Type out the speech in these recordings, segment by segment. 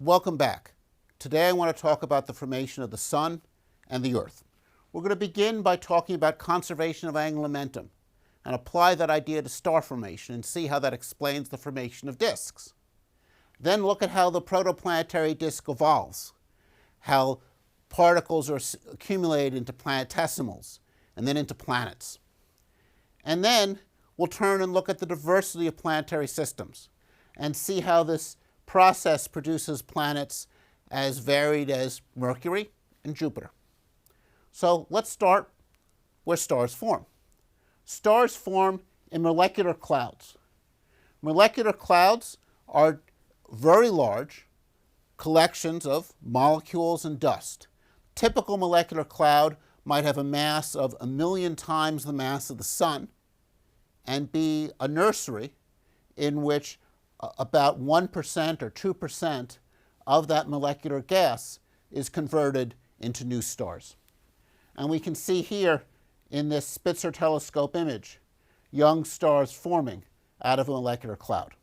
Welcome back. Today I want to talk about the formation of the Sun and the Earth. We're going to begin by talking about conservation of angular momentum and apply that idea to star formation and see how that explains the formation of disks. Then look at how the protoplanetary disk evolves, how particles are accumulated into planetesimals and then into planets. And then we'll turn and look at the diversity of planetary systems and see how this process produces planets as varied as Mercury and Jupiter. So let's start where stars form. Stars form in molecular clouds. Molecular clouds are very large collections of molecules and dust. Typical molecular cloud might have a mass of 1,000,000 times the mass of the Sun and be a nursery in which about 1% or 2% of that molecular gas is converted into new stars. And we can see here in this Spitzer telescope image young stars forming out of a molecular cloud.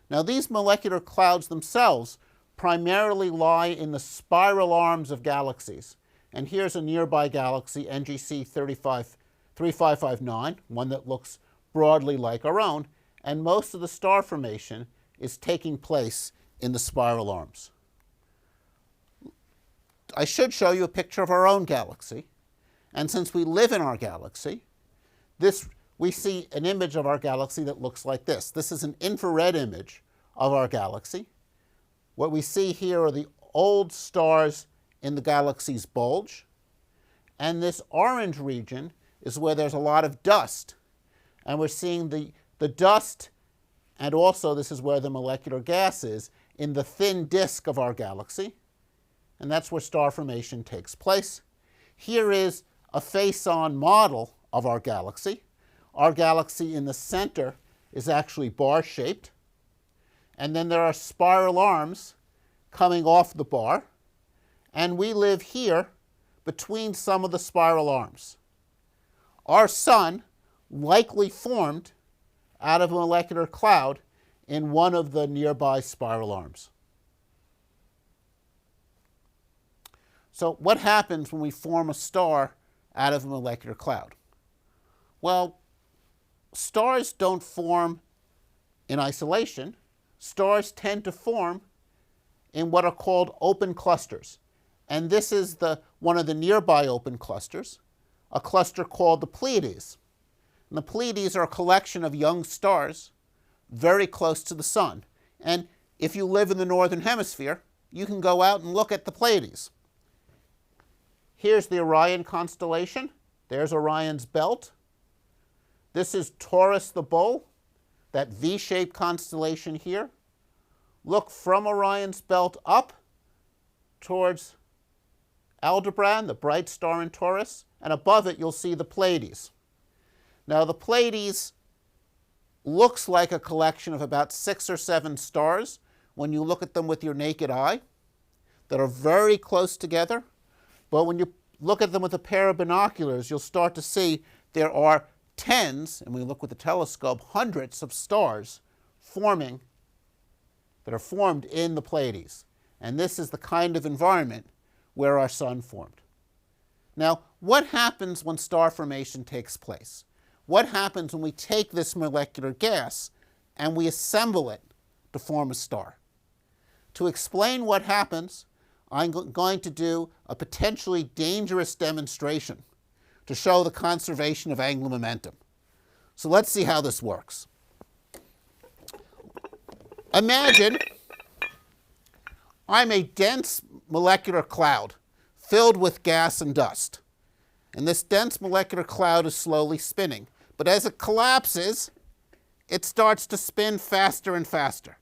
Now these molecular clouds themselves primarily lie in the spiral arms of galaxies. And here's a nearby galaxy, NGC 3559, one that looks broadly like our own, and most of the star formation is taking place in the spiral arms. I should show you a picture of our own galaxy. And since we live in our galaxy, we see an image of our galaxy that looks like this. This is an infrared image of our galaxy. What we see here are the old stars in the galaxy's bulge. And this orange region is where there's a lot of dust. And we're seeing the dust, and also this is where the molecular gas is, in the thin disk of our galaxy. And that's where star formation takes place. Here is a face-on model of our galaxy. Our galaxy in the center is actually bar-shaped. And then there are spiral arms coming off the bar. And we live here between some of the spiral arms. Our Sun likely formed out of a molecular cloud in one of the nearby spiral arms. So what happens when we form a star out of a molecular cloud? Well, stars don't form in isolation. Stars tend to form in what are called open clusters. And this is one of the nearby open clusters, a cluster called the Pleiades. And the Pleiades are a collection of young stars very close to the Sun. And if you live in the northern hemisphere, you can go out and look at the Pleiades. Here's the Orion constellation. There's Orion's belt. This is Taurus the Bull, that V-shaped constellation here. Look from Orion's belt up towards Aldebaran, the bright star in Taurus, and above it you'll see the Pleiades. Now the Pleiades looks like a collection of about 6 or 7 stars when you look at them with your naked eye that are very close together. But when you look at them with a pair of binoculars, you'll start to see there are tens, and when you look with the telescope, hundreds of stars forming that are formed in the Pleiades. And this is the kind of environment where our Sun formed. Now, what happens when star formation takes place? What happens when we take this molecular gas and we assemble it to form a star? To explain what happens, I'm going to do a potentially dangerous demonstration to show the conservation of angular momentum. So let's see how this works. Imagine I'm a dense molecular cloud filled with gas and dust. And this dense molecular cloud is slowly spinning. But as it collapses, it starts to spin faster and faster.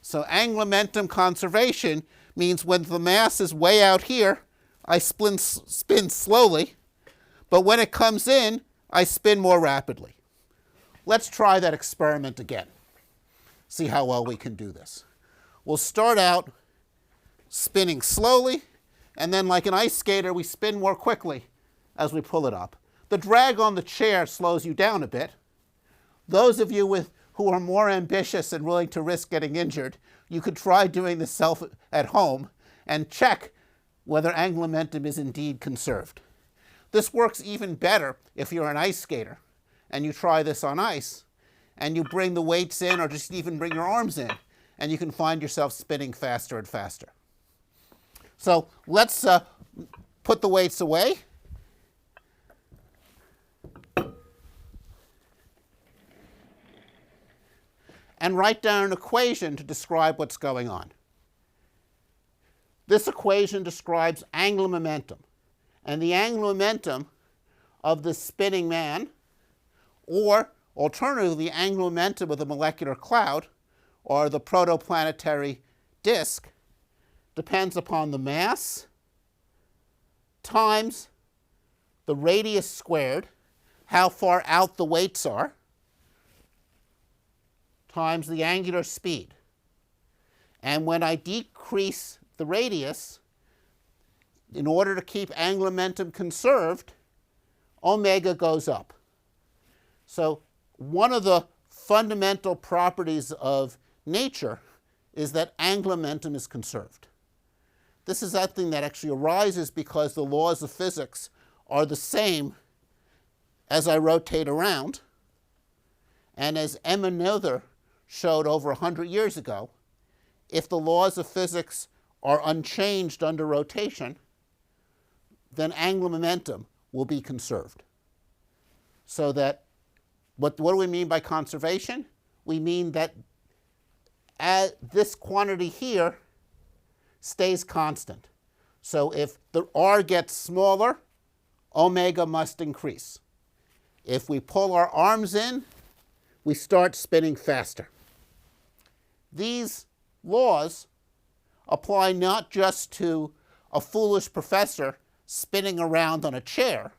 So angular momentum conservation means when the mass is way out here, I spin slowly. But when it comes in, I spin more rapidly. Let's try that experiment again. See how well we can do this. We'll start out spinning slowly, and then like an ice skater, we spin more quickly as we pull it up. The drag on the chair slows you down a bit. Those of you with who are more ambitious and willing to risk getting injured, you could try doing this at home and check whether angular momentum is indeed conserved. This works even better if you're an ice skater and you try this on ice and you bring the weights in or just even bring your arms in, and you can find yourself spinning faster and faster. So let's put the weights away. And write down an equation to describe what's going on. This equation describes angular momentum. And the angular momentum of the spinning man, or alternatively, the angular momentum of the molecular cloud, or the protoplanetary disk, depends upon the mass times the radius squared, how far out the weights are, times the angular speed. And when I decrease the radius, in order to keep angular momentum conserved, omega goes up. So one of the fundamental properties of nature is that angular momentum is conserved. This is something that actually arises because the laws of physics are the same as I rotate around. And as Emma Noether showed over 100 years ago, if the laws of physics are unchanged under rotation, then angular momentum will be conserved. So that, what do we mean by conservation? We mean that this quantity here stays constant. So if the r gets smaller, omega must increase. If we pull our arms in, we start spinning faster. These laws apply not just to a foolish professor spinning around on a chair.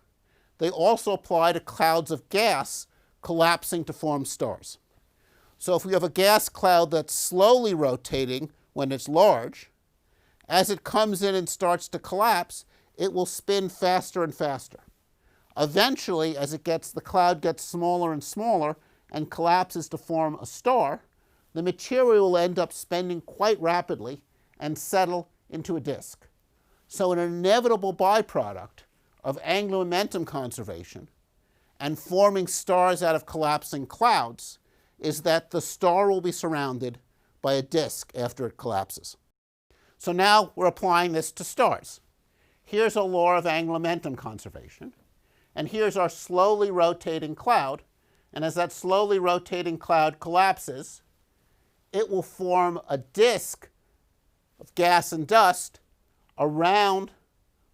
They also apply to clouds of gas collapsing to form stars. So if we have a gas cloud that's slowly rotating when it's large, as it comes in and starts to collapse, it will spin faster and faster. Eventually, as the cloud gets smaller and smaller and collapses to form a star, the material will end up spinning quite rapidly and settle into a disk. So an inevitable byproduct of angular momentum conservation and forming stars out of collapsing clouds is that the star will be surrounded by a disk after it collapses. So now we're applying this to stars. Here's a law of angular momentum conservation. And here's our slowly rotating cloud. And as that slowly rotating cloud collapses, it will form a disk of gas and dust around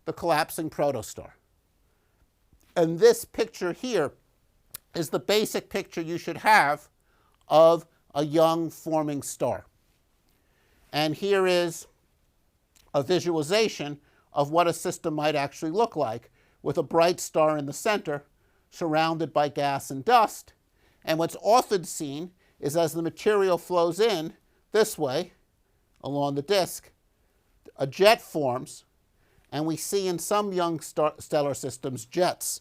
the collapsing protostar. And this picture here is the basic picture you should have of a young forming star. And here is a visualization of what a system might actually look like, with a bright star in the center surrounded by gas and dust. And what's often seen is as the material flows in this way along the disk, a jet forms, and we see in some young stellar systems jets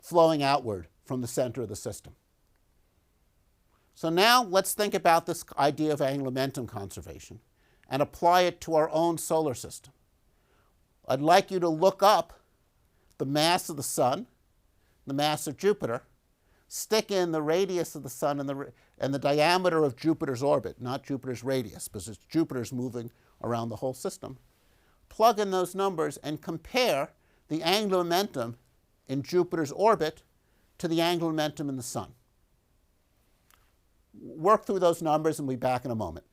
flowing outward from the center of the system. So now let's think about this idea of angular momentum conservation and apply it to our own solar system. I'd like you to look up the mass of the sun, the mass of Jupiter, stick in the radius of the sun and the diameter of Jupiter's orbit, not Jupiter's radius, because it's Jupiter's moving around the whole system. Plug in those numbers and compare the angular momentum in Jupiter's orbit to the angular momentum in the sun. Work through those numbers and we'll be back in a moment.